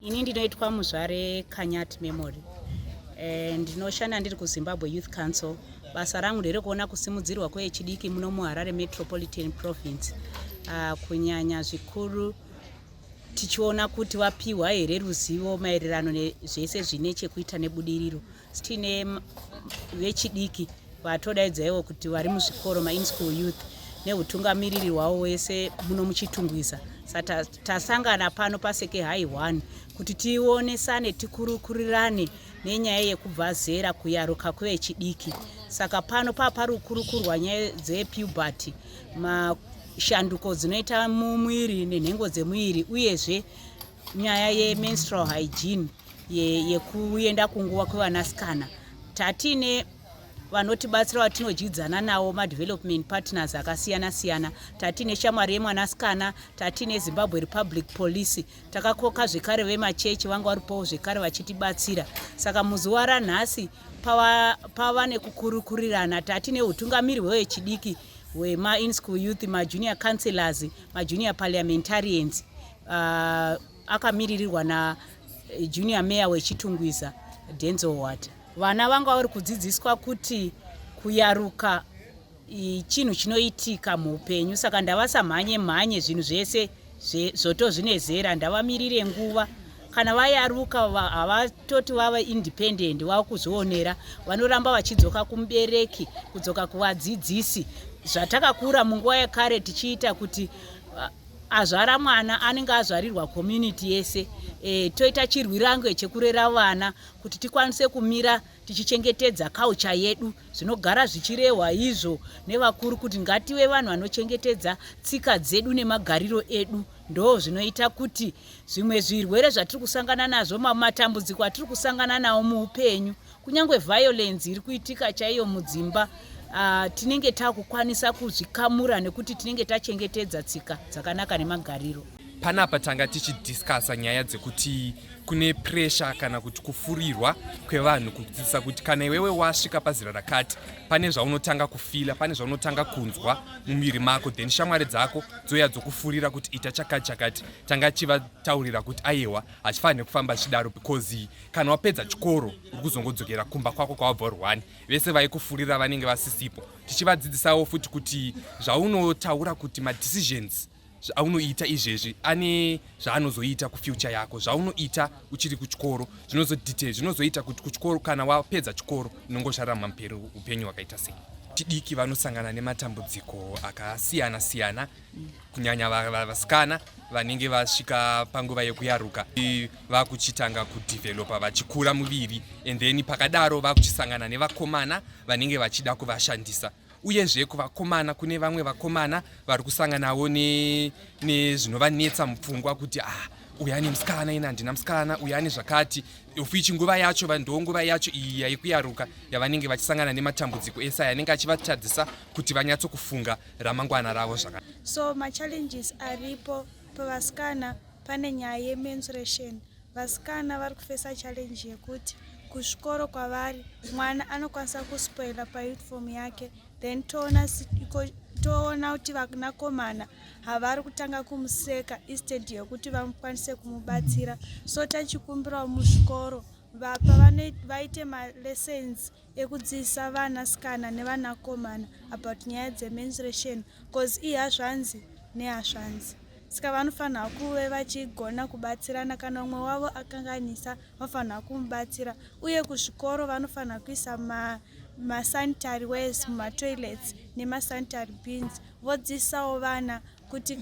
Ini ndinoitwa muzvare Kanyati Memory. Ndinoshanda ndiri kuZimbabwe Youth Council. Basa rangu nderekuona kusimudzirwa kweVechidiki muno muHarare Metropolitan Province. Kunyanya zvikuru tichiona kuti wapiwa here ruzivo maererano nezvese zvine chekuita nebudiriro. Tine Vechidiki vatodaidzaiwo kuti vari muzvikoro ma-in-school youth neutungamiriri hwavo wese muno muChitungwiza. Saka tasangana pano paSeke High 1 kuti tionesane tikurukurirane nenyaya yekubva zera kuyaruka kweVechidiki. Saka pano paparukurukurwa nyaya dzepuberty, mashanduko dzinoita mumwiri nenhengo dzemwiri, uyezve nyaya yemenstrual hygiene yekuenda kunguva kwevanasikana. Tatine vanotibatsira vatinojidzana navo ma-development partners akasiyana-siyana. Tatine Shamwari Yemwanasikana, tatine Zimbabwe Republic Police, takakoka zvekare vemachechi vanga varipowo zvekare vachitibatsira. Saka muzuva ranhasi pava nekukurukurirana. Tatine utungamiri hwevechidiki hwema-in-school youth, majunior councillors, majunior parliamentarians, akamirirwa najunior mayor weChitungwiza Denzel. Vana vanga vari kudzidziswa kuti kuyaruka chinhu chinoitika muupenyu. Saka ndavasamhanye zvinhu zvese zvoto zvine zera, ndavamirire nguva. Kana vayaruka havatoti vava independent, vava kuzvionera. Vanoramba vachidzoka kumubereki, kudzoka kuvadzidzisi. Zvatakakura munguva yekare tichiita kuti azvara mwana anenge azvarirwa community yese. Toita chirwirange chekurera vana kuti tikwanise kumira tichichengetedza culture yedu. Zvinogara zvichirehwa izvo nevakuru kuti ngative vanhu vanochengetedza tsika dzedu nemagariro edu. Ndo zvinoita kuti zvimwe zvirwere zvatiri kusangana nazvo, matambudziko atiri kusangana nawo muupenyu, kunyange violence iri kuitika chaiyo mudzimba, tinenge takukwanisa kuzvikamura nekuti tinenge tachengetedza tsika dzakanaka nemagariro. Panapa tanga tichidiscussa nyaya dzekuti kune pressure kana kuti kufurirwa kwevanhu kudzidzisa kuti kana iwewe wasvika pazera rakati pane zvaunotanga kufila, pane zvaunotanga kunzwa mumwiri mako, then shamwari dzako dzoya dzokufurira kuti ita chakati. Tanga chivataurira kuti aiwa hachifaniri kufamba chidaro because kana wapedza chikoro uri kuzongodzokera kumba kwako kwawabva uri 1, vese vaikufurira vanenge vasisipo. Tichivadzidzisawo futi kuti zvaunotaura kuti ma-decisions zvaunoita izvezvi ane zvaanozoita kufuture yako. Zvaunoita uchiri kuchikoro zvinozoita kuti kuchikoro kana wapedza chikoro unongosharama mperi upenyu hwakaita sei. Vechidiki vanosangana nematambudziko akasiyana-siyana, kunyanya vasikana vanenge vasvika panguva yekuyaruka. Vakuchitanga kudevelopa vachikura muviri, and then pakadaro vakuchisangana nevakomana vanenge vachida kuvashandisa. Uyezve kuvakomana kune vamwe vakomana vari kusanganawo nezvinovanetsa mupfungwa kuti uyu ane musikana, ina handina musikana, uyu ane zvakati. Ufichi nguva yacho ndonguva yacho iyi yekuyaruka yavanenge vachisangana nematambudziko ese yanenge achivatadzisa kuti vanyatsokufunga ramangwana ravo zvakanaka. So ma-challenges aripo pavasikana pane nyaya yemenstruation. Vasikana vari kufesa challenge yekuti kuzvikoro kwavari mwana anokwanisa kuspoila pauniform yake, then toona kuti vanakomana havari kutanga kumuseka instead yekuti vamukwanise kumubatsira. So tachikumbirawo muzvikoro vaite malessons ekudzidzisa vanasikana nevanakomana about nyaya dzemenstruation, because ihazvanzi nehazvanzi. Saka vanofanira kuve vachigona kubatsirana. Kana umwe wavo akanganisa vafanira kumubatsira, uye kuzvikoro vanofanira kuisa ma-sanitary wares mumatoilets nemasanitary bins. Vodzisawo vana kuti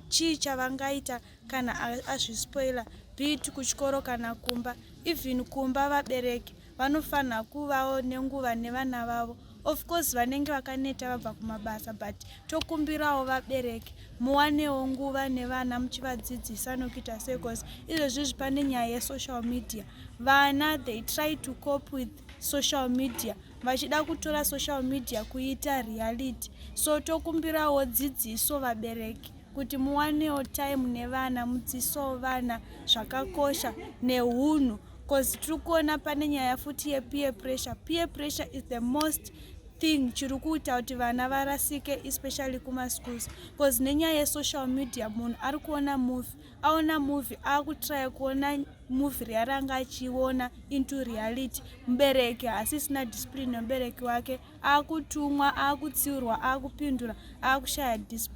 chii chavangaita kana azvispoila, bit kuchikoro kana kumba. Even kumba vabereki vanofanira kuvawo nenguva nevana vavo. Of course vanenge vakaneta vabva kumabasa, but tokumbirawo vabereki muwanewo nguva nevana muchivadzidzisa nokuita sei, because izvezvi pane nyaya yesocial media. Vana they try to cope with social media, vachida kutora social media kuita reality. So tokumbirawo dzidziso vabereki kuti muwanewo time nevana, mudzidzisawo vana zvakakosha neunhu, because tiri kuona pane nyaya futi yepeer pressure. Peer pressure is the most thing chiri kuita kuti vana varasike especially kumaschools because nenyaya yesocial media munhu ari kuona movie aona movie akutry kuona movie raranga achiona into reality mubereki asisina discipline mubereki wake akutumwa akutsiurwa akupindura akushaya discipline